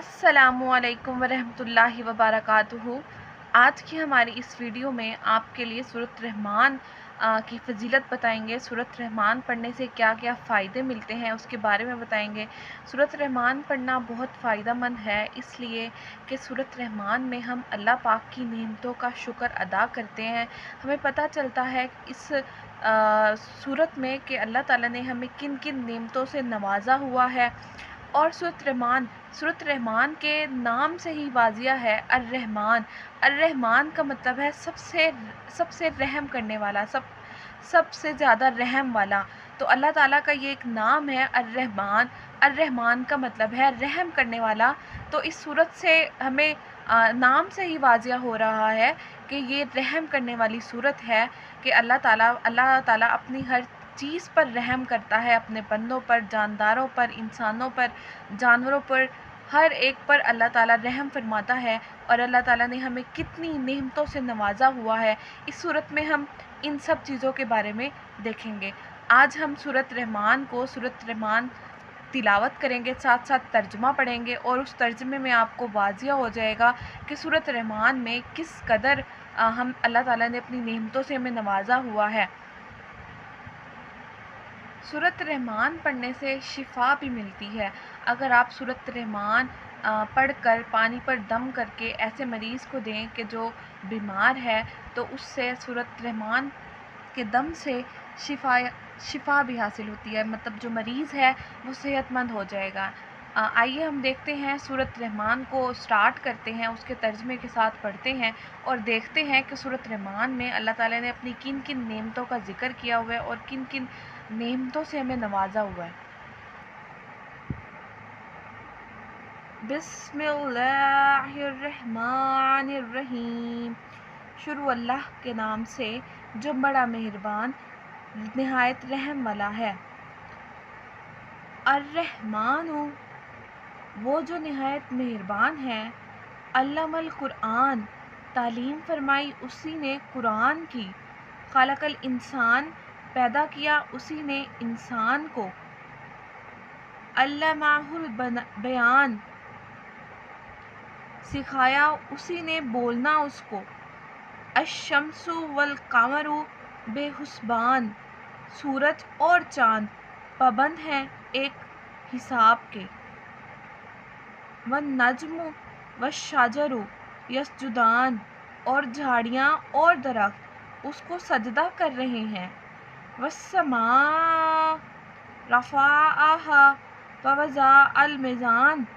अस्सलामुअलैकुम वरहमतुल्लाहि वबरकातुहू। आज की हमारी इस वीडियो में आपके लिए सूरत रहमान की फ़जीलत बताएंगे। सूरत रहमान पढ़ने से क्या क्या फ़ायदे मिलते हैं उसके बारे में बताएंगे। सूरत रहमान पढ़ना बहुत फ़ायदेमंद है, इसलिए कि सूरत रहमान में हम अल्लाह पाक की नेमतों का शुक्र अदा करते हैं। हमें पता चलता है इस सूरत में कि अल्लाह ताला ने हमें किन किन नेमतों से नवाजा हुआ है। और सूरत रहमान के नाम से ही वाजिया है अर्रहमान। अर्रहमान का मतलब है सबसे सबसे रहम करने वाला, सबसे ज़्यादा रहम वाला। तो अल्लाह ताला का ये एक नाम है अर्रहमान। अर्रहमान का मतलब है रहम करने वाला। तो इस सूरत से हमें नाम से ही वाजिया हो रहा है कि ये रहम करने वाली सूरत है, कि अल्लाह ताला अपनी हर चीज़ पर रहम करता है, अपने बंदों पर, जानदारों पर, इंसानों पर, जानवरों पर, हर एक पर अल्लाह ताला रहम फरमाता है। और अल्लाह ताला ने हमें कितनी नेमतों से नवाजा हुआ है, इस सूरत में हम इन सब चीज़ों के बारे में देखेंगे। आज हम सूरत रहमान तिलावत करेंगे, साथ साथ तर्जुमा पढ़ेंगे, और उस तर्जुमे में आपको वाजिया हो जाएगा कि सूरत रहमान में किस कदर हम अल्लाह ताला ने अपनी नेमतों से हमें नवाजा हुआ है। सूरत रहमान पढ़ने से शिफा भी मिलती है। अगर आप सूरत रहमान पढ़कर पानी पर दम करके ऐसे मरीज़ को दें कि जो बीमार है, तो उससे सूरत रहमान के दम से शिफा भी हासिल होती है, मतलब जो मरीज़ है वो सेहतमंद हो जाएगा। आइए हम देखते हैं, सूरत रहमान को स्टार्ट करते हैं, उसके तर्जमे के साथ पढ़ते हैं और देखते हैं कि सूरत रहमान में अल्लाह ताला ने अपनी किन किन नेमतों का जिक्र किया हुआ है और किन किन नेमतों से हमें नवाजा हुआ है। बिस्मिल्लाहिर्रहमानिर्रहीम। शुरू अल्लाह के नाम से जो बड़ा मेहरबान निहायत रहम वाला है। अर्रहमानु, वो जो निहायत मेहरबान है। अल्लमल कुरान, तालीम फरमाई उसी ने कुरान की। खलकल इंसान, पैदा किया उसी ने इंसान को। अल्लमाहुल बयान, सिखाया उसी ने बोलना उसको। अशम्सु वल कमरु बेहुस्बान, सूरज और चाँद पाबंद हैं एक हिसाब के। वन नज्मु व शाजरु यसजुदान, और झाड़ियाँ और दरख्त उसको सजदा कर रहे हैं। वस्समा रफ़ाअहा ववज़ा अल मीज़ान,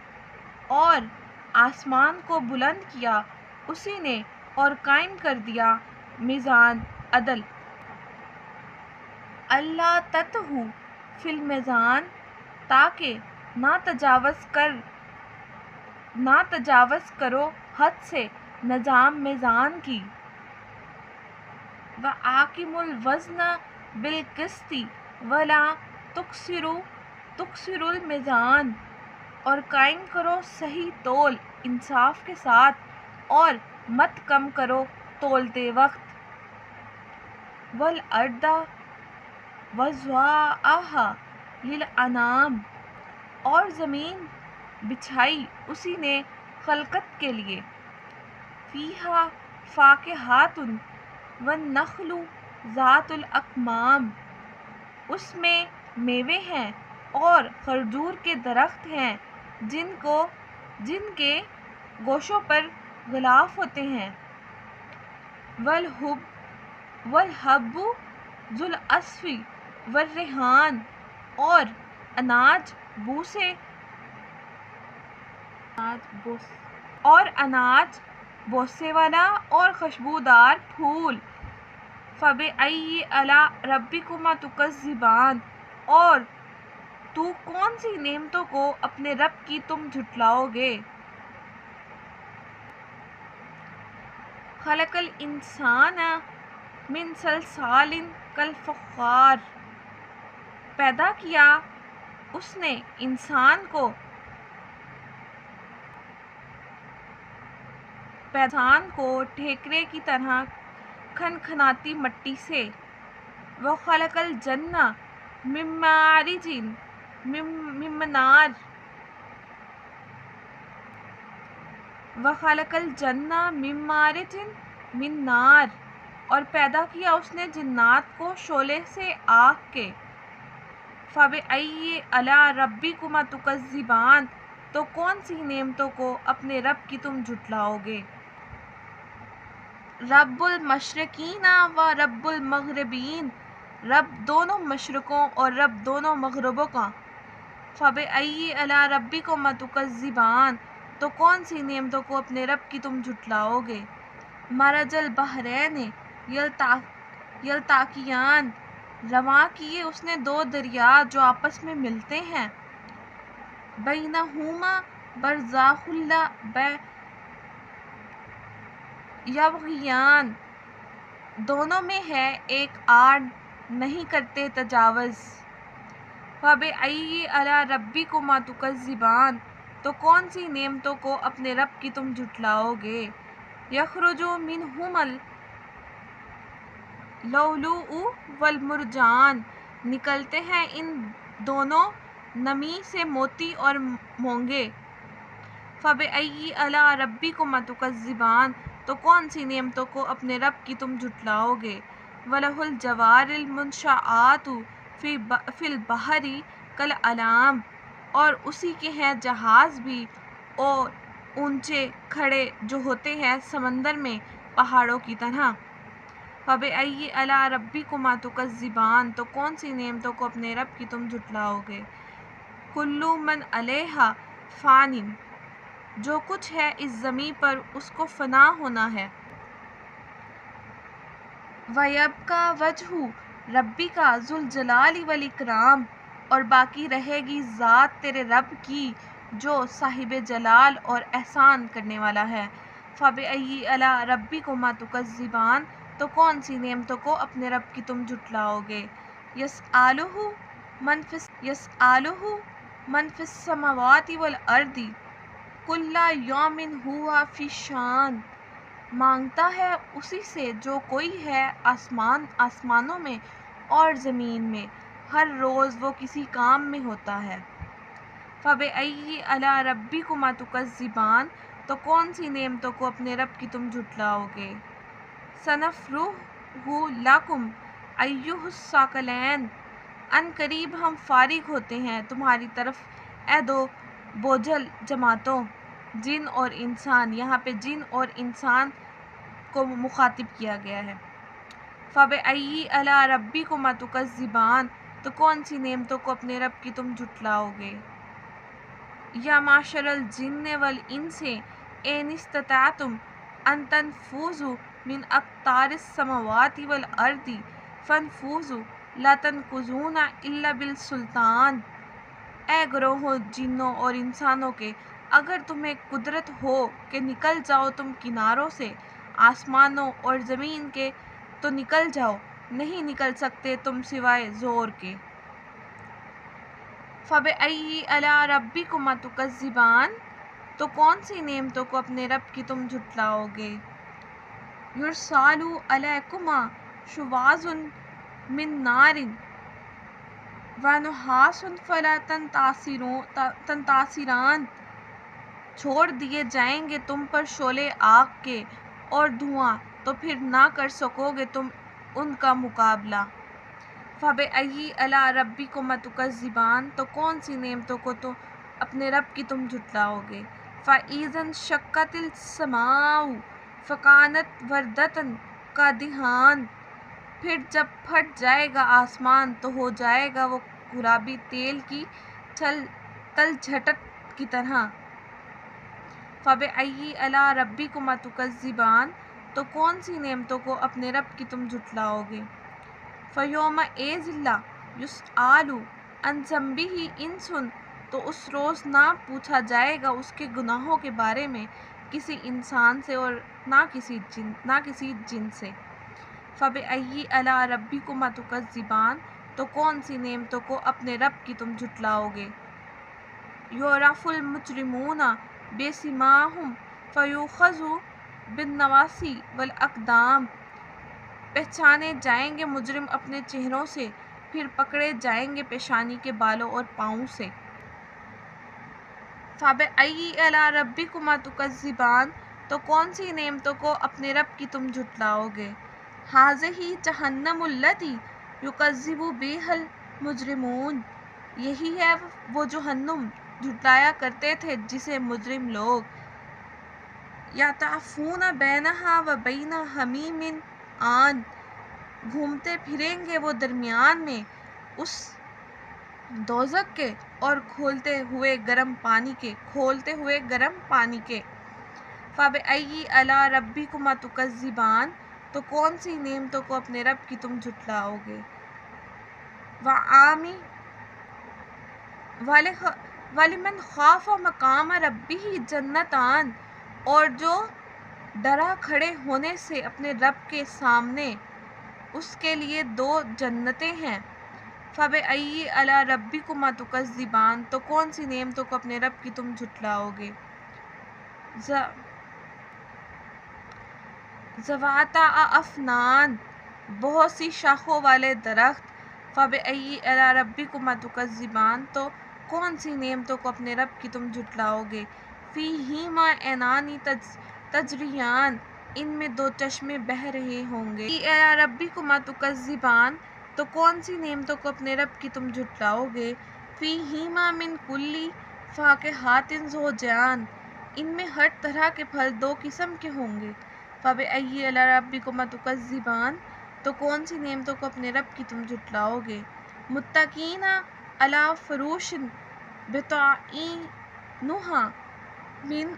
और आसमान को बुलंद किया उसी ने और कायम कर दिया मीज़ान अदल। अल्लाह ततहु फिल मीज़ान, ताकि ना तजावज़ करो हद से निज़ाम मीज़ान की। व आकिमुल वज़्न बिल क़िस्ति वला तुक्सिरुल मीज़ान, और कायम करो सही तोल इंसाफ के साथ, और मत कम करो तोलते वक्त। वल अर्दा वज़्वाअहा लिल अनाम, और ज़मीन बिछाई उसी ने खलकत के लिए। फ़ीहा फ़ाकिहातुन वन नख़लु ज़ातुल अकमाम, उसमें मेवे हैं और खजूर के दरख्त हैं जिनके गोशों पर ग़िलाफ़ होते हैं। वल हब्बु ज़ुल अस्फ़ी वर रेहान, और अनाज बोसे वाला और खुशबूदार फूल। फ़बिअय्यि आला रब्बिकुमा तुकज़्ज़िबान, और तू कौन सी नेमतों को अपने रब की तुम झुटलाओगे। खलकल इंसाना मिन सलसालिन कल फ़ख़्ख़ार, पैदा किया उसने इंसान को ठेकरे की तरह खनखनाती मट्टी से। व खलकल जन्ना मिन नार, وَخَلَقَ الْجَنَّ مِن مَّارِجٍ مِن نار، اور پیدا کیا اس نے جنات کو شعلے سے آگ کے۔ فَبِأَيِّ آلَاءِ رَبِّكُمَا تُكَذِّبَانِ، تو کون سی نعمتوں کو اپنے رب کی تم جھٹلاؤ گے۔ رب المشرقین و رب المغربین، رب دونوں مشرقوں اور رب دونوں مغربوں کا۔ فَبِأَيِّ آلَاءِ رَبِّكُمَا تُكَذِّبَانِ، تو کون سی نعمتوں کو اپنے رب کی تم جھٹلاؤ گے۔ مرج البحرین یلتقیان، رواں کیے اس نے دو دریا جو آپس میں ملتے ہیں۔ بینہما برزخ لا یبغیان، دونوں میں ہے ایک آڑ، نہیں کرتے تجاوز۔ فَبِأَيِّ آلَاءِ رَبِّكُمَا تُكَذِّبَانِ، تو کون سی نعمتوں کو اپنے رب کی تم جھٹلاؤ گے۔ یخرج منہما اللؤلؤ والمرجان، نکلتے ہیں ان دونوں نمی سے موتی اور مونگے۔ فَبِأَيِّ آلَاءِ رَبِّكُمَا تُكَذِّبَانِ، تو کون سی نعمتوں کو اپنے رب کی تم جھٹلاؤ گے۔ وَلَهُ الْجَوَارِ الْمُنشَآتُ فِي الْبَحْرِ كَالْأَعْلَامِ، اور اسی کے ہیں جہاز بھی اور اونچے کھڑے جو ہوتے ہیں سمندر میں پہاڑوں کی طرح۔ فَبِأَيِّ آلَاءِ رَبِّكُمَا تُكَذِّبَانِ، تو کون سی نعمتوں کو اپنے رب کی تم جھٹلاؤ گے۔ كُلُّ مَنْ عَلَيْهَا فَانٍ، جو کچھ ہے اس زمیں پر اس کو فنا ہونا ہے۔ وَيَبْقَى وَجْهُ رَبِّكَ ذُو الْجَلَالِ وَالْإِكْرَامِ، اور باقی رہے گی ذات تیرے رب کی جو صاحب جلال اور احسان کرنے والا ہے۔ فَبِأَيِّ آلَاءِ رَبِّكُمَا تُكَذِّبَانِ، تو کون سی نعمتوں کو اپنے رب کی تم جھٹلاؤ گے۔ يَسْأَلُهُ مَن فِي السَّمَاوَاتِ وَالْأَرْضِ كُلَّ يَوْمٍ هُوَ فِي شَأْنٍ، مانگتا ہے اسی سے جو کوئی ہے آسمانوں میں اور زمین میں، ہر روز وہ کسی کام میں ہوتا ہے۔ فَبِأَيِّ آلَاءِ رَبِّكُمَا تُكَذِّبَانِ، تو کون سی نعمتوں کو اپنے رب کی تم جھٹلاؤ گے۔ سَنَفْرُغُ لَكُمْ أَيُّهَ الثَّقَلَيْنِ، ان قریب ہم فارغ ہوتے ہیں تمہاری طرف اے دو بوجھل جماعتوں، جن اور انسان، یہاں پہ جن اور انسان کو مخاطب کیا گیا ہے۔ فَبِأَيِّ آلَاءِ رَبِّكُمَا تُكَذِّبَانِ، تو کون سی نعمتوں کو اپنے رب کی تم جھٹلاؤ گے۔ یا معشر الجن والانس ان استطعتم ان تنفذوا من اقطار السماوات والارض فانفذوا لا تنفذون الا بالسلطان، اے گروہ جنوں اور انسانوں کے، اگر تمہیں قدرت ہو کہ نکل جاؤ تم کناروں سے آسمانوں اور زمین کے تو نکل جاؤ، نہیں نکل سکتے تم سوائے زور کے۔ فَبِأَيِّ آلَاءِ رَبِّكُمَا تُكَذِّبَانِ، تو کون سی نعمتوں کو اپنے رب کی تم جھٹلاؤ گے۔ يُرْسَلُ عَلَيْكُمَا شُوَاظٌ مِّن نَارٍ وَنُحَاسٌ فَلَا تَنتَصِرَانِ، چھوڑ دیے جائیں گے تم پر شعلے آگ کے اور دھواں، تو پھر نہ کر سکو گے تم ان کا مقابلہ۔ فَبِأَيِّ آلَاءِ رَبِّكُمَا تُكَذِّبَانِ، تو کون سی نعمتوں کو اپنے رب کی تم جھٹلاؤ گے۔ فَإِذَا انشَقَّتِ السَّمَاءُ فَكَانَتْ وَرْدَةً كَالدِّهَانِ، پھر جب پھٹ جائے گا آسمان تو ہو جائے گا وہ گلابی تیل کی تلچھٹ کی طرح۔ فَبِأَيِّ آلَاءِ رَبِّكُمَا تُكَذِّبَانِ، تو کون سی نعمتوں کو اپنے رب کی تم جھٹلاؤ گے۔ فَيَوْمَئِذٍ لَا يُسْأَلُ عَنْ ذَنبِهِ انسٌ، تو اس روز نہ پوچھا جائے گا اس کے گناہوں کے بارے میں کسی انسان سے اور نہ کسی جن سے۔ فَبِأَيِّ آلَاءِ رَبِّكُمَا تُكَذِّبَانِ، تو کون سی نعمتوں کو اپنے رب کی تم جھٹلاؤ گے۔ يُعْرَفُ الْمُجْرِمُونَ بِسِيمَاهُمْ فَيُؤْخَذُ بِالنَّوَاصِي وَالْأَقْدَامِ، پہچانے جائیں گے مجرم اپنے چہروں سے، پھر پکڑے جائیں گے پیشانی کے بالوں اور پاؤں سے۔ फ़बिअय्यि आला रब्बिकुमा तुकज़्ज़िबान, तो कौन सी नेमतों को अपने रब की तुम झुटलाओगे। हाज़िही जहन्नमुल्लती युकज़्ज़िबु बिहल मुजरिमून, यही है वो जहन्नुम झुटलाया करते थे जिसे मुजरिम लोग। यताफ़ून बैनहा व बैन हमीमिन आन, घूमते फिरेंगे वो दरमियान में उस दोज़ख के और खोलते हुए गर्म पानी के। फ़बिअय्यि आला रब्बिकुमा तुकज़्ज़िबान, तो कौन सी नेमतों को अपने रब की तुम झुटलाओगे। वआमी वलिमन ख़ाफ़ मक़ाम रब्बिही जन्नतान, और जो डरा खड़े होने से अपने रब के सामने उसके लिए 2 जन्नतें हैं। फ़बिअय्यि आला रब्बिकुमा तुकज़्ज़िबान, तो कौन सी नेमतों को अपने रब की तुम झुटलाओगे। ज़वाता अफ़नान, बहुत सी शाखों वाले दरख्त। फ़बिअय्यि आला रब्बिकुमा तुकज़्ज़िबान, तो कौन सी नेमतों को अपने रब की तुम झुटलाओगे। फ़ीहिमा ऐनानी तजरियान, इनमें 2 चश्मे बह रहे होंगे। आला रब्बिकुमा तुकज़्ज़िबान, तो कौन सी नेमतों को अपने रब की तुम झुटलाओगे। फ़ीहिमा मिन कुल्ली फ़ाकिहातिन ज़ौजान, इनमें हर तरह के फल 2 किस्म के होंगे। फ़बिअय्यि आला रब्बिकुमा तुकज़्ज़िबान, तो कौन सी नेमतों को अपने रब की तुम झुटलाओगे। मुत्तकीना अला फ़ुरूशिन बिताइनुहा मिन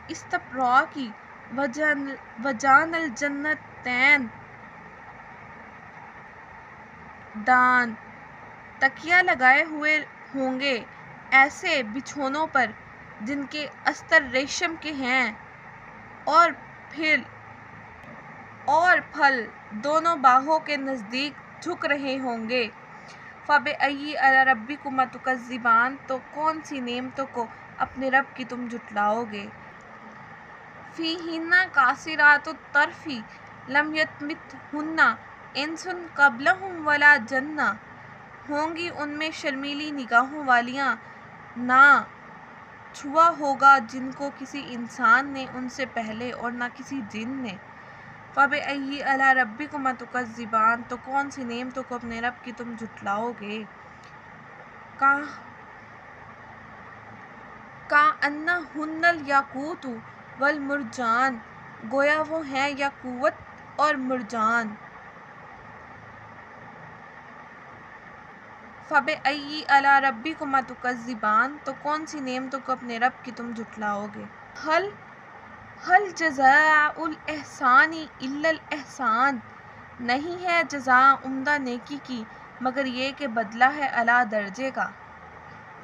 इस्तबरक़ी वजानल जन्नतैन दान, तकिया लगाए हुए होंगे ऐसे बिछौनों पर जिनके अस्तर रेशम के हैं, और फल दोनों बाहों के नज़दीक झुक रहे होंगे। फ़बिअय्यि आला रब्बिकुमा तुकज़्ज़िबान, तो कौन सी नेमतों को अपने रब की तुम झुटलाओगे। फ़ीहिन्ना कासिरातुत तर्फ़ी लम यतमिथहुन्ना इंसुन क़ब्लहुम वला जन्ना, होंगी उनमें शर्मीली निगाहों वालियाँ, ना छुआ होगा जिनको किसी इंसान ने उनसे पहले और ना किसी जिन ने। फ़बिअय्यि आला रब्बिकुमा तुकज़्ज़िबान, तो कौन सी नेमतों को अपने रब की तुम झुटलाओगे। काअन्नहुन्नल याक़ूतु वल मुरजान, गोया वो हैं याक़ूत और मुरजान। फ़बिअय्यि आला रब्बिकुमा तुकज़्ज़िबान, तो कौन सी नेमतों को अपने रब की तुम झुटलाओगे। हल जज़ाउल एहसानी इल्लल एहसान, नहीं है जज़ा उम्दा नेकी की मगर ये कि बदला है आला दर्जे का।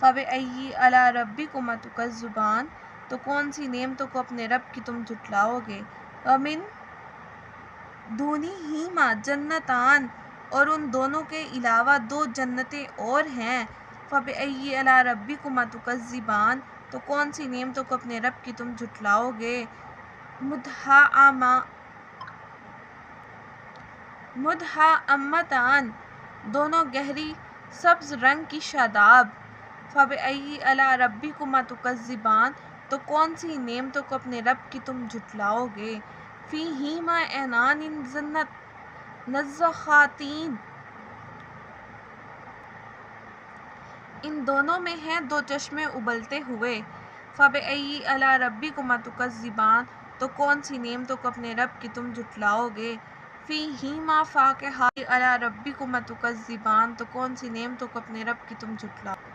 फ़बिअय्यि आला रब्बिकुमा तुकज़्ज़िबान, तो कौन सी नेमतों को अपने रब की तुम झुटलाओगे। वमिन दूनिहिमा जन्नतान, और उन दोनों के अलावा 2 जन्नतें और हैं। फ़बिअय्यि आला रब्बिकुमा तुकज़्ज़िबान, तो कौन सी नेमतों को अपने रब की तुम झुटलाओगे। मुदहाअम्मतान, दोनों गहरी सब्ज़ रंग की शादाब। फ़बिअय्यि आला रब्बिकुमा तुकज़्ज़िबान, तो कौन सी नेमतों को अपने रब की तुम झुटलाओगे। फ़ीहिमा ऐनानी नज़्ज़खातीन, इन दोनों में हैं 2 चश्मे उबलते हुए। फ़बिअय्यि आला रब्बिकुमा तुकज़्ज़िबान, तो कौन सी नेमतों को अपने रब की तुम झुटलाओगे। फ़ीहिमा फ़ाकिहातिन आला रब्बिकुमा तुकज़्ज़िबान, तो कौन सी नेमतों को अपने रब की तुम झुटलाओगे।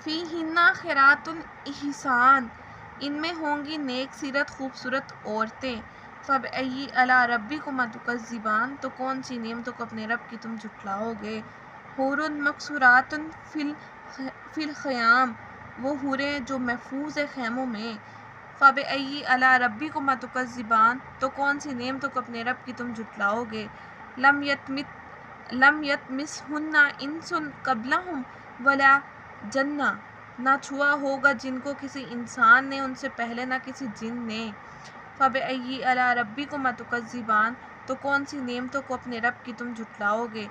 फ़ीहिन्ना खैरातुन हिसान, इनमें होंगी नेक सीरत खूबसूरत औरतें। फ़बिअय्यि आला रब्बिकुमा तुकज़्ज़िबान, तो कौन सी नेमतों को अपने रब की तुम झुटलाओगे। हुरुन मक़सूरातुन फ़िल ख़याम, वो हुरें जो महफूज़ है खैमों में। फ़बिअय्यि आला रब्बिकुमा तुकज़्ज़िबान, तो कौन सी नेमतों को अपने रब की तुम झुटलाओगे। लम यतमिसहुन्ना इंसुन क़ब्लहुम वला जन्ना, ना छुआ होगा जिनको किसी इंसान ने उनसे पहले ना किसी जिन ने। फ़बिअय्यि आला रब्बिकुमा तुकज़्ज़िबान, तो कौन सी नेमतों को अपने रब की तुम झुटलाओगे।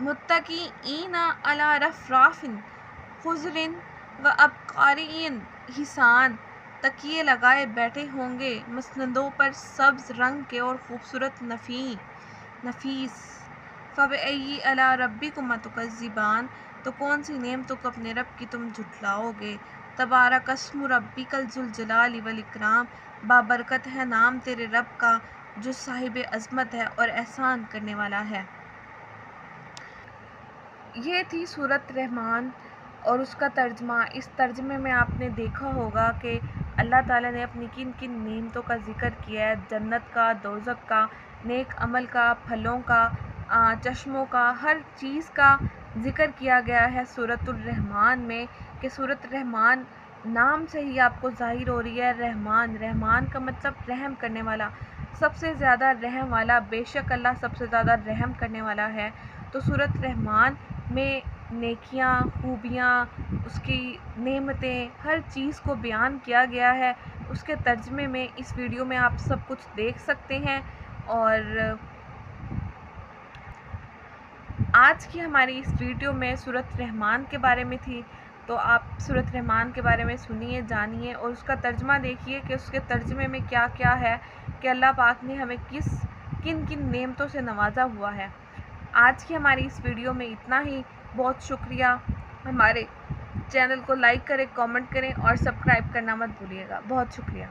मुत्तकीईन अला रफ़राफ़िन खुज़रिन व अबक़ारिन हिसान, तकिए लगाए बैठे होंगे मसनदों पर सब्ज़ रंग के और खूबसूरत नफीस। फ़बिअय्यि आला रब्बिकुमा तुकज़्ज़िबान, तो कौन सी नेमतों को अपने रब की तुम झुठलाओगे। तबारकस्मु रब्बिकल ज़ुल जलाली वल इकराम, बाबरकत है नाम तेरे रब का जो साहिब अज़मत है और एहसान करने वाला है। ये थी सूरत रहमान और उसका तर्जमा। इस तर्जमे में आपने देखा होगा कि अल्लाह ताला ने अपनी किन किन नेमतों का ज़िक्र किया है, जन्नत का, दोज़ख का, नेक अमल का, फलों का, चश्मों का, हर चीज़ का ज़िक्र किया गया है सूरतुर रहमान में। कि सूरत रहमान नाम से ही आपको ज़ाहिर हो रही है रहमान। रहमान का मतलब रहम करने वाला, सबसे ज़्यादा रहम वाला। बेशक अल्लाह सबसे ज़्यादा रहम करने वाला है। तो सूरत रहमान में नेकियां, खूबियाँ, उसकी नेमतें, हर चीज़ को बयान किया गया है। उसके तर्जमे में इस वीडियो में आप सब कुछ देख सकते हैं। और आज की हमारी इस वीडियो में सूरत रहमान के बारे में थी। तो आप सूरत रहमान के बारे में सुनिए, जानिए और उसका तर्जमा देखिए कि उसके तर्जमे में क्या क्या है, कि अल्लाह पाक ने हमें किन किन नेमतों से नवाजा हुआ है। आज की हमारी इस वीडियो में इतना ही। बहुत शुक्रिया। हमारे चैनल को लाइक करें, कमेंट करें और सब्सक्राइब करना मत भूलिएगा। बहुत शुक्रिया।